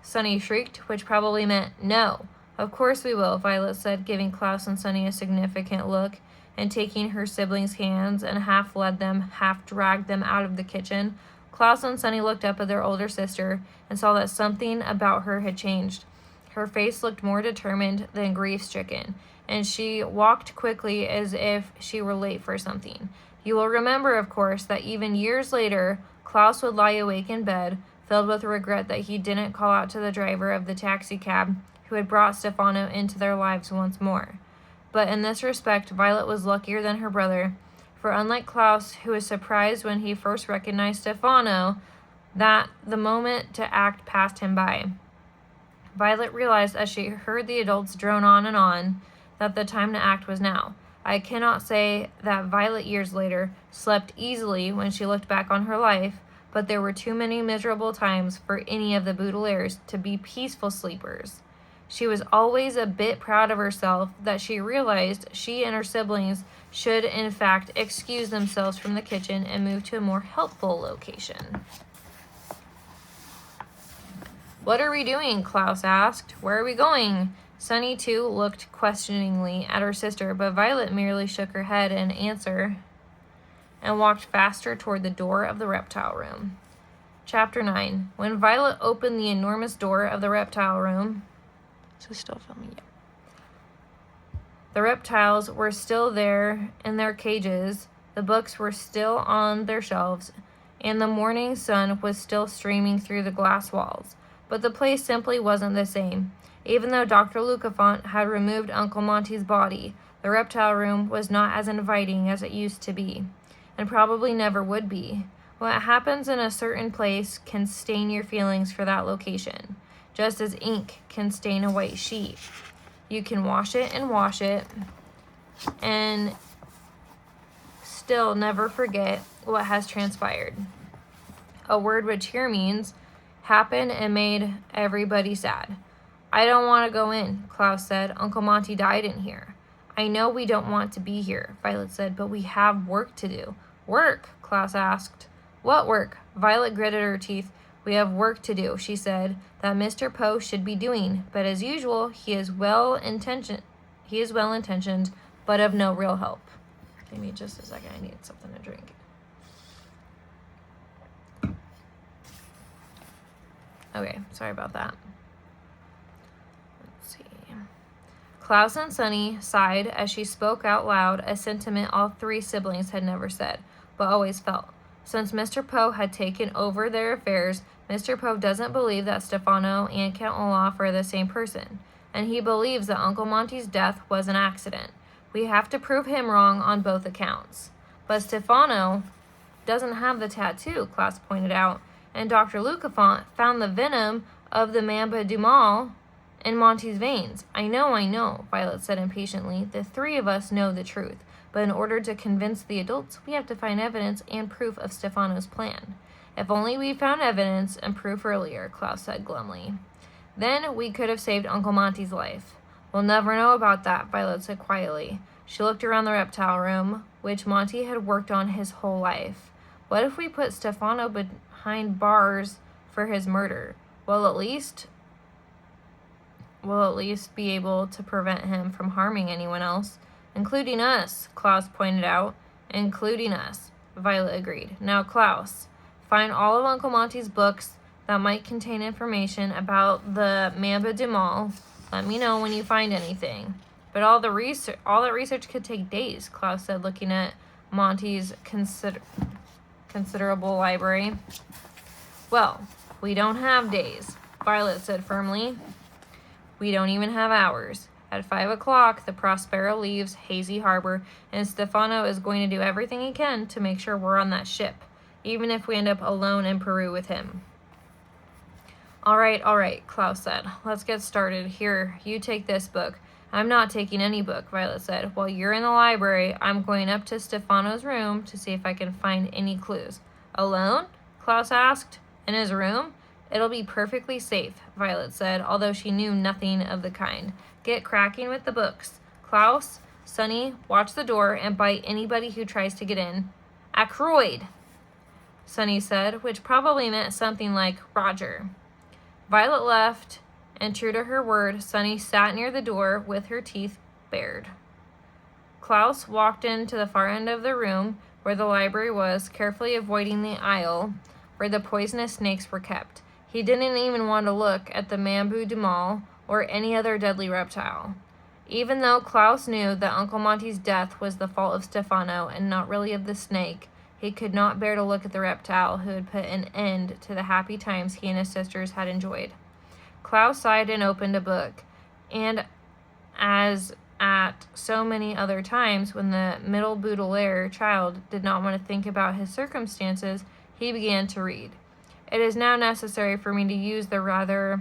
Sunny shrieked, which probably meant no. Of course we will, Violet said, giving Klaus and Sunny a significant look, and taking her siblings' hands and half led them, half dragged them out of the kitchen. Klaus and Sunny looked up at their older sister and saw that something about her had changed. Her face looked more determined than grief-stricken, and she walked quickly as if she were late for something. You will remember, of course, that even years later, Klaus would lie awake in bed, filled with regret that he didn't call out to the driver of the taxicab who had brought Stefano into their lives once more. But in this respect, Violet was luckier than her brother, for unlike Klaus, who was surprised when he first recognized Stefano, that the moment to act passed him by. Violet realized as she heard the adults drone on that the time to act was now. I cannot say that Violet years later slept easily when she looked back on her life, but there were too many miserable times for any of the Baudelaires to be peaceful sleepers. She was always a bit proud of herself that she realized she and her siblings should in fact excuse themselves from the kitchen and move to a more helpful location. What are we doing? Klaus asked. Where are we going? Sunny, too, looked questioningly at her sister, but Violet merely shook her head in answer and walked faster toward the door of the reptile room. Chapter 9. When Violet opened the enormous door of the reptile room... Is this still filming? Yeah. The reptiles were still there in their cages, the books were still on their shelves, and the morning sun was still streaming through the glass walls. But the place simply wasn't the same. Even though Dr. Lucafont had removed Uncle Monty's body, the reptile room was not as inviting as it used to be, and probably never would be. What happens in a certain place can stain your feelings for that location, just as ink can stain a white sheet. You can wash it and still never forget what has transpired. A word which here means happened and made everybody sad. I don't want to go in, Klaus said. Uncle Monty died in here. I know we don't want to be here, Violet said, but we have work to do. Work? Klaus asked. What work? Violet gritted her teeth. We have work to do, she said, that Mr. Poe should be doing, but as usual, he is well-intentioned, but of no real help. Give me just a second, I need something to drink. Okay, sorry about that. Let's see. Klaus and Sunny sighed as she spoke out loud a sentiment all three siblings had never said, but always felt. Since Mr. Poe had taken over their affairs, Mr. Poe doesn't believe that Stefano and Count Olaf are the same person, and he believes that Uncle Monty's death was an accident. We have to prove him wrong on both accounts. But Stefano doesn't have the tattoo, Klaus pointed out, and Dr. Lucafont found the venom of the Mamba du Mal in Monty's veins. I know, Violet said impatiently. The three of us know the truth, but in order to convince the adults, we have to find evidence and proof of Stefano's plan. If only we found evidence and proof earlier, Klaus said glumly. Then we could have saved Uncle Monty's life. We'll never know about that, Violet said quietly. She looked around the reptile room, which Monty had worked on his whole life. What if we put Stefano behind bars for his murder? We'll at least be able to prevent him from harming anyone else, including us, Klaus pointed out. Including us, Violet agreed. Now, Klaus, find all of Uncle Monty's books that might contain information about the Mamba du Mal. Let me know when you find anything. But all that research could take days, Klaus said, looking at Monty's considerable library. Well, we don't have days, Violet said firmly. We don't even have hours. At 5 o'clock, the Prospero leaves Hazy Harbor, and Stefano is going to do everything he can to make sure we're on that ship, even if we end up alone in Peru with him. All right, Klaus said. Let's get started. Here, you take this book. I'm not taking any book, Violet said. While you're in the library, I'm going up to Stefano's room to see if I can find any clues. Alone? Klaus asked. In his room? It'll be perfectly safe, Violet said, although she knew nothing of the kind. Get cracking with the books. Klaus, Sunny, watch the door and bite anybody who tries to get in. Ackroyd, Sunny said, which probably meant something like Roger. Violet left, and true to her word, Sunny sat near the door with her teeth bared. Klaus walked into the far end of the room where the library was, carefully avoiding the aisle where the poisonous snakes were kept. He didn't even want to look at the Mamba du Mal or any other deadly reptile. Even though Klaus knew that Uncle Monty's death was the fault of Stefano and not really of the snake, he could not bear to look at the reptile who had put an end to the happy times he and his sisters had enjoyed. Klaus sighed and opened a book, and as at so many other times when the middle Baudelaire child did not want to think about his circumstances, he began to read. It is now necessary for me to use the rather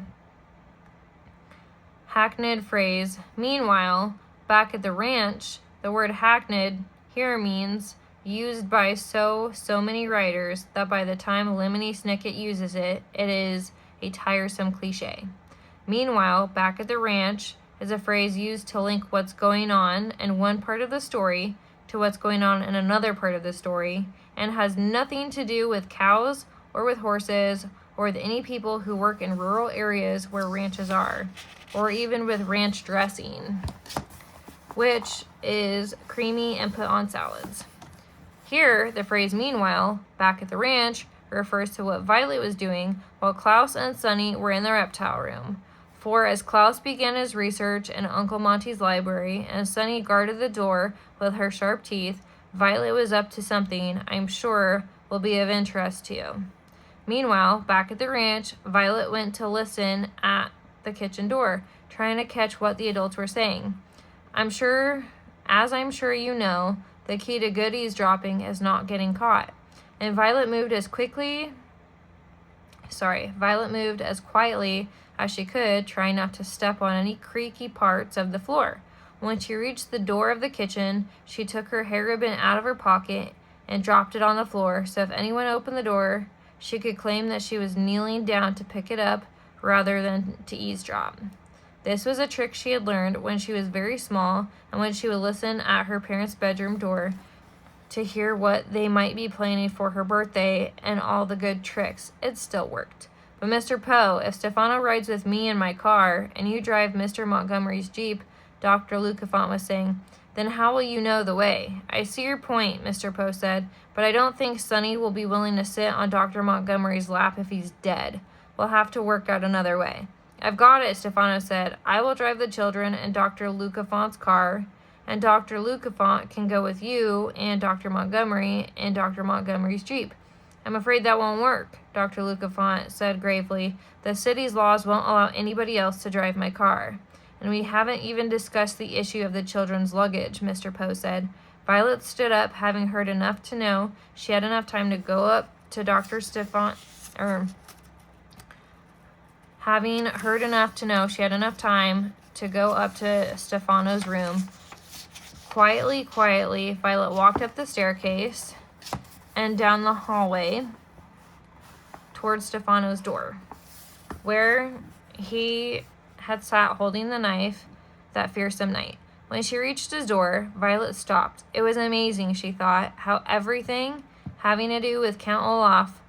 hackneyed phrase, meanwhile, back at the ranch. The word hackneyed here means used by so many writers that by the time Lemony Snicket uses it, it is a tiresome cliche. Meanwhile, back at the ranch is a phrase used to link what's going on in one part of the story to what's going on in another part of the story, and has nothing to do with cows or with horses or with any people who work in rural areas where ranches are, or even with ranch dressing, which is creamy and put on salads. Here, the phrase meanwhile, back at the ranch, refers to what Violet was doing while Klaus and Sunny were in the reptile room. For as Klaus began his research in Uncle Monty's library and Sunny guarded the door with her sharp teeth, Violet was up to something I'm sure will be of interest to you. Meanwhile, back at the ranch, Violet went to listen at the kitchen door, trying to catch what the adults were saying. I'm sure you know, the key to good eavesdropping is not getting caught. and Violet moved as quietly as she could, trying not to step on any creaky parts of the floor. When she reached the door of the kitchen, she took her hair ribbon out of her pocket and dropped it on the floor, so if anyone opened the door, she could claim that she was kneeling down to pick it up rather than to eavesdrop. This was a trick she had learned when she was very small, and when she would listen at her parents' bedroom door to hear what they might be planning for her birthday and all the good tricks. It still worked. But Mr. Poe, if Stefano rides with me in my car and you drive Mr. Montgomery's Jeep, Dr. Lucafont was saying, then how will you know the way? I see your point, Mr. Poe said, but I don't think Sonny will be willing to sit on Dr. Montgomery's lap if he's dead. We'll have to work out another way. I've got it, Stefano said. I will drive the children in Dr. Lucafont's car, and Dr. Lucafont can go with you and Dr. Montgomery in Dr. Montgomery's Jeep. I'm afraid that won't work, Dr. Lucafont said gravely. The city's laws won't allow anybody else to drive my car. And we haven't even discussed the issue of the children's luggage, Mr. Poe said. Violet stood up, having heard enough to know she had enough time to go up to having heard enough to know she had enough time to go up to Stefano's room. Quietly, Violet walked up the staircase and down the hallway towards Stefano's door, where he had sat holding the knife that fearsome night. When she reached his door, Violet stopped. It was amazing, she thought, how everything having to do with Count Olaf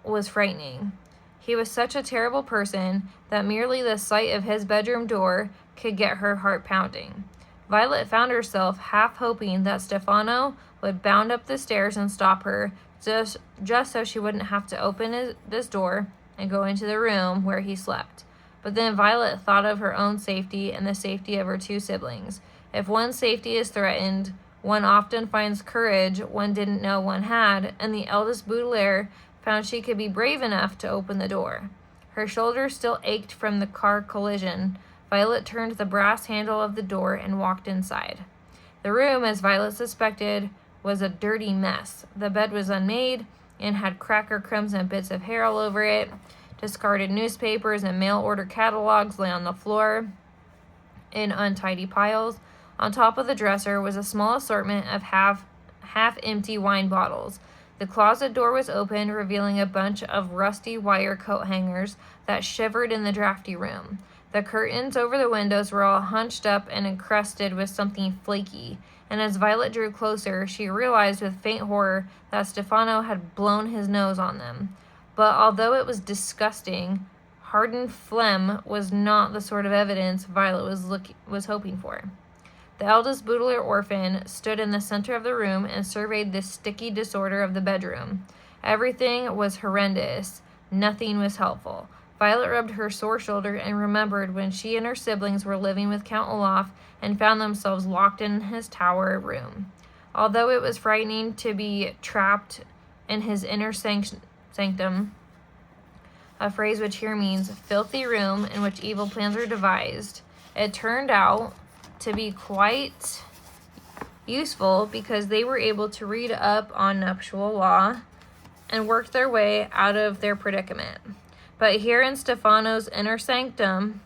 was frightening. He was such a terrible person that merely the sight of his bedroom door could get her heart pounding. Violet found herself half hoping that Stefano would bound up the stairs and stop her, just so she wouldn't have to open this door and go into the room where he slept. But then Violet thought of her own safety and the safety of her two siblings. If one's safety is threatened, one often finds courage one didn't know one had, and the eldest Baudelaire found she could be brave enough to open the door. Her shoulders still ached from the car collision. Violet turned the brass handle of the door and walked inside. The room, as Violet suspected, was a dirty mess. The bed was unmade and had cracker crumbs and bits of hair all over it. Discarded newspapers and mail-order catalogs lay on the floor in untidy piles. On top of the dresser was a small assortment of half-empty wine bottles. The closet door was open, revealing a bunch of rusty wire coat hangers that shivered in the drafty room. The curtains over the windows were all hunched up and encrusted with something flaky, and as Violet drew closer, she realized with faint horror that Stefano had blown his nose on them. But although it was disgusting, hardened phlegm was not the sort of evidence Violet was hoping for. The eldest Baudelaire orphan stood in the center of the room and surveyed the sticky disorder of the bedroom. Everything was horrendous. Nothing was helpful. Violet rubbed her sore shoulder and remembered when she and her siblings were living with Count Olaf and found themselves locked in his tower room. Although it was frightening to be trapped in his inner sanctum, a phrase which here means filthy room in which evil plans are devised, it turned out to be quite useful because they were able to read up on nuptial law and work their way out of their predicament. But here in Stefano's inner sanctum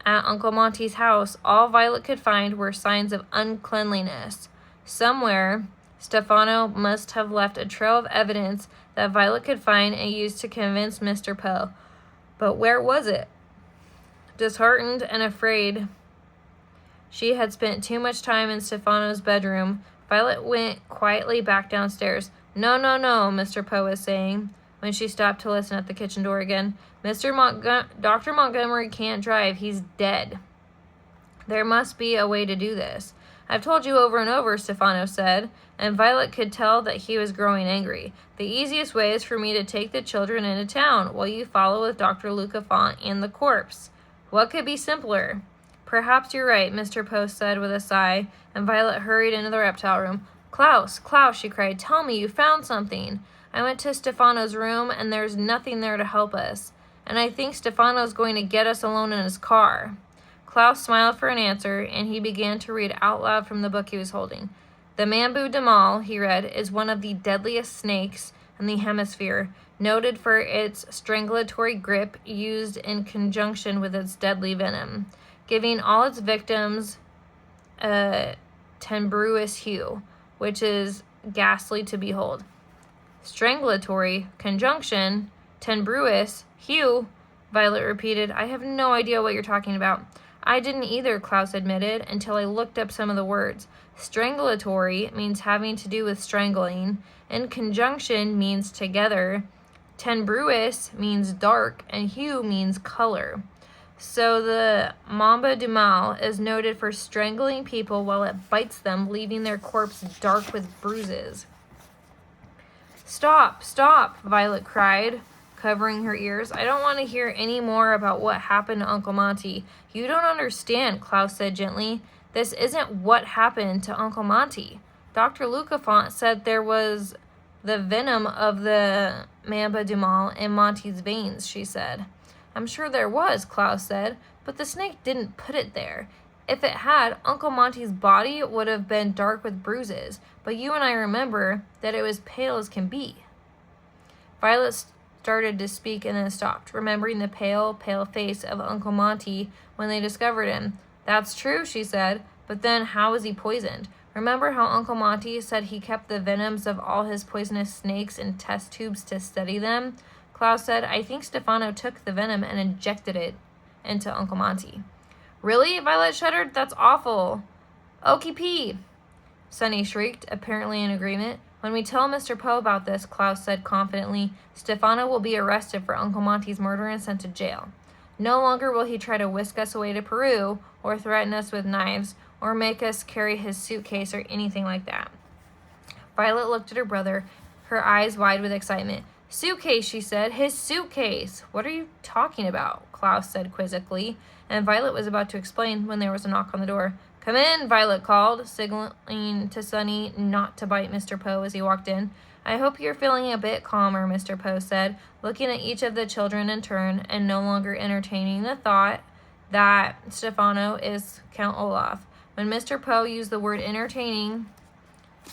at Uncle Monty's house, all Violet could find were signs of uncleanliness. Somewhere, Stefano must have left a trail of evidence that Violet could find and use to convince Mr. Poe. But where was it? Disheartened and afraid she had spent too much time in Stefano's bedroom, Violet went quietly back downstairs. No, Mr. Poe was saying, when she stopped to listen at the kitchen door again. Dr. Montgomery can't drive. He's dead. There must be a way to do this. I've told you over and over, Stefano said, and Violet could tell that he was growing angry. The easiest way is for me to take the children into town while you follow with Dr. Lucafont and the corpse. What could be simpler? Perhaps you're right, Mr. Poe said with a sigh, and Violet hurried into the reptile room. Klaus, she cried, tell me you found something. I went to Stefano's room, and there's nothing there to help us. And I think Stefano's going to get us alone in his car. Klaus smiled for an answer, and he began to read out loud from the book he was holding. The Mambu Damal, he read, is one of the deadliest snakes in the hemisphere, noted for its strangulatory grip used in conjunction with its deadly venom, giving all its victims a tenebrous hue, which is ghastly to behold. Strangulatory, conjunction, tenebrous, hue, Violet repeated. I have no idea what you're talking about. I didn't either, Klaus admitted, until I looked up some of the words. Strangulatory means having to do with strangling, and conjunction means together. Tenebrous means dark, and hue means color. So the Mamba Dumal is noted for strangling people while it bites them, leaving their corpse dark with bruises. Stop, stop, Violet cried, covering her ears. I don't want to hear any more about what happened to Uncle Monty. You don't understand, Klaus said gently. This isn't what happened to Uncle Monty. Dr. Lucafont said there was the venom of the Mamba Dumal in Monty's veins, she said. I'm sure there was, Klaus said, but the snake didn't put it there. If it had, Uncle Monty's body would have been dark with bruises, but you and I remember that it was pale as can be. Violet started to speak and then stopped, remembering the pale, pale face of Uncle Monty when they discovered him. That's true, she said, but then how was he poisoned? Remember how Uncle Monty said he kept the venoms of all his poisonous snakes in test tubes to study them? Klaus said, I think Stefano took the venom and injected it into Uncle Monty. Really? Violet shuddered. That's awful. Okie pee, Sonny shrieked, apparently in agreement. When we tell Mr. Poe about this, Klaus said confidently, Stefano will be arrested for Uncle Monty's murder and sent to jail. No longer will he try to whisk us away to Peru, or threaten us with knives, or make us carry his suitcase or anything like that. Violet looked at her brother, her eyes wide with excitement. Suitcase, she said. His suitcase. What are you talking about? Klaus said quizzically, and Violet was about to explain when there was a knock on the door. Come in, Violet called, signaling to Sonny not to bite Mr. Poe as he walked in. I hope you're feeling a bit calmer, Mr. Poe said, looking at each of the children in turn and no longer entertaining the thought that Stefano is Count Olaf. When Mr. Poe used the word entertaining,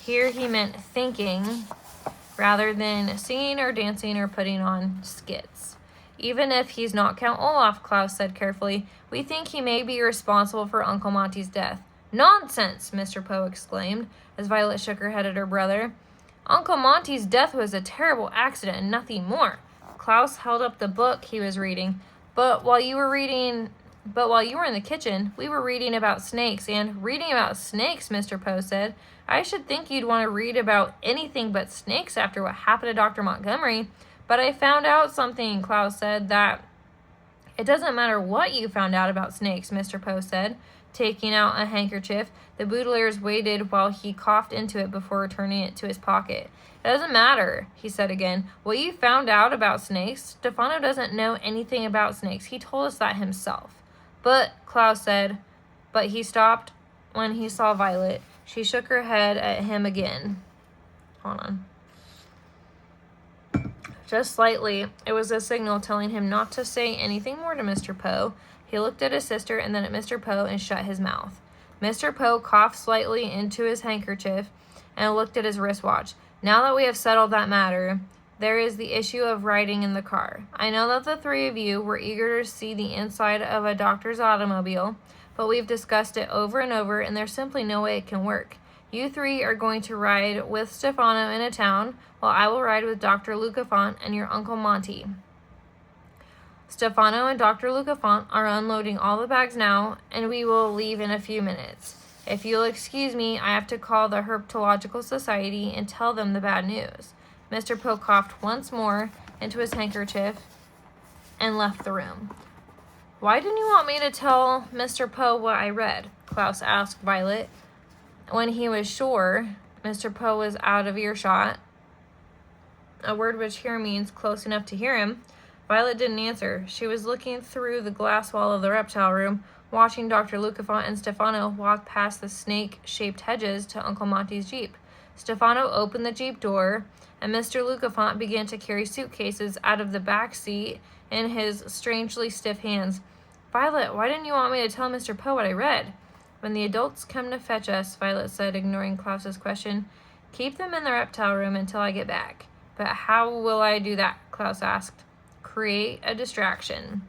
here he meant thinking rather than singing or dancing or putting on skits. Even if he's not Count Olaf, Klaus said carefully, we think he may be responsible for Uncle Monty's death. Nonsense, Mr. Poe exclaimed, as Violet shook her head at her brother. Uncle Monty's death was a terrible accident and nothing more. Klaus held up the book he was reading. But while you were in the kitchen, we were reading about snakes, and reading about snakes, Mr. Poe said. I should think you'd want to read about anything but snakes after what happened to Dr. Montgomery. But I found out something, Klaus said, that it doesn't matter what you found out about snakes, Mr. Poe said, taking out a handkerchief. The Baudelaires waited while he coughed into it before returning it to his pocket. It doesn't matter, he said again. What you found out about snakes? Stefano doesn't know anything about snakes. He told us that himself. But, Klaus said, but he stopped when he saw Violet. She shook her head at him again. Hold on. Just slightly. It was a signal telling him not to say anything more to Mr. Poe. He looked at his sister and then at Mr. Poe and shut his mouth. Mr. Poe coughed slightly into his handkerchief and looked at his wristwatch. Now that we have settled that matter, there is the issue of riding in the car. I know that the three of you were eager to see the inside of a doctor's automobile, but we've discussed it over and over, and there's simply no way it can work. You three are going to ride with Stefano in a town, while I will ride with Dr. Lucafont and your Uncle Monty. Stefano and Dr. Lucafont are unloading all the bags now, and we will leave in a few minutes. If you'll excuse me, I have to call the Herpetological Society and tell them the bad news. Mr. Poe coughed once more into his handkerchief and left the room. Why didn't you want me to tell Mr. Poe what I read? Klaus asked Violet. When he was sure Mr. Poe was out of earshot, a word which here means close enough to hear him, Violet didn't answer. She was looking through the glass wall of the reptile room, watching Dr. Lucafont and Stefano walk past the snake-shaped hedges to Uncle Monty's Jeep. Stefano opened the Jeep door, and Mr. Lucafont began to carry suitcases out of the back seat in his strangely stiff hands. Violet, why didn't you want me to tell Mr. Poe what I read? When the adults come to fetch us, Violet said, ignoring Klaus's question, keep them in the reptile room until I get back. But how will I do that? Klaus asked. Create a distraction,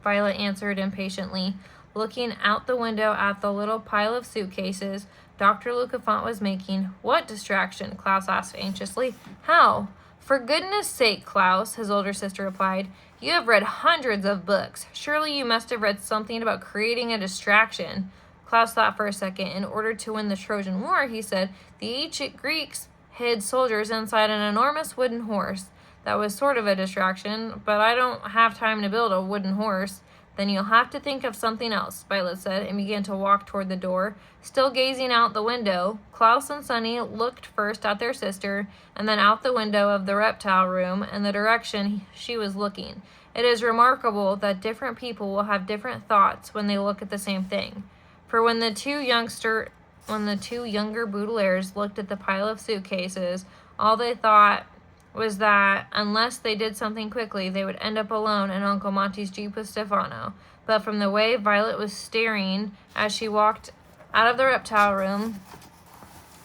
Violet answered impatiently, looking out the window at the little pile of suitcases Dr. Lucafont was making. What distraction? Klaus asked anxiously. How? For goodness sake, Klaus, his older sister replied. You have read hundreds of books. Surely you must have read something about creating a distraction. Klaus thought for a second. In order to win the Trojan War, he said, the ancient Greeks hid soldiers inside an enormous wooden horse. That was sort of a distraction, but I don't have time to build a wooden horse. Then you'll have to think of something else, Violet said, and began to walk toward the door. Still gazing out the window, Klaus and Sunny looked first at their sister, and then out the window of the reptile room in the direction she was looking. It is remarkable that different people will have different thoughts when they look at the same thing. For when the two younger Baudelaires looked at the pile of suitcases, all they thought was that unless they did something quickly, they would end up alone in Uncle Monty's Jeep with Stefano. But from the way Violet was staring as she walked out of the reptile room,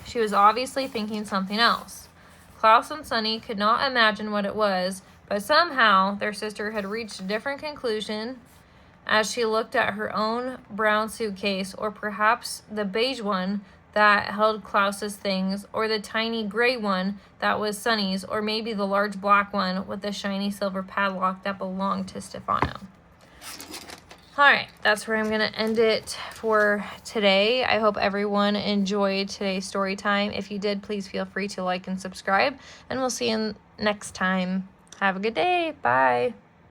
she was obviously thinking something else. Klaus and Sunny could not imagine what it was, but somehow their sister had reached a different conclusion as she looked at her own brown suitcase, or perhaps the beige one that held Klaus's things, or the tiny gray one that was Sunny's, or maybe the large black one with the shiny silver padlock that belonged to Stefano. Alright, that's where I'm going to end it for today. I hope everyone enjoyed today's story time. If you did, please feel free to like and subscribe, and we'll see you next time. Have a good day. Bye.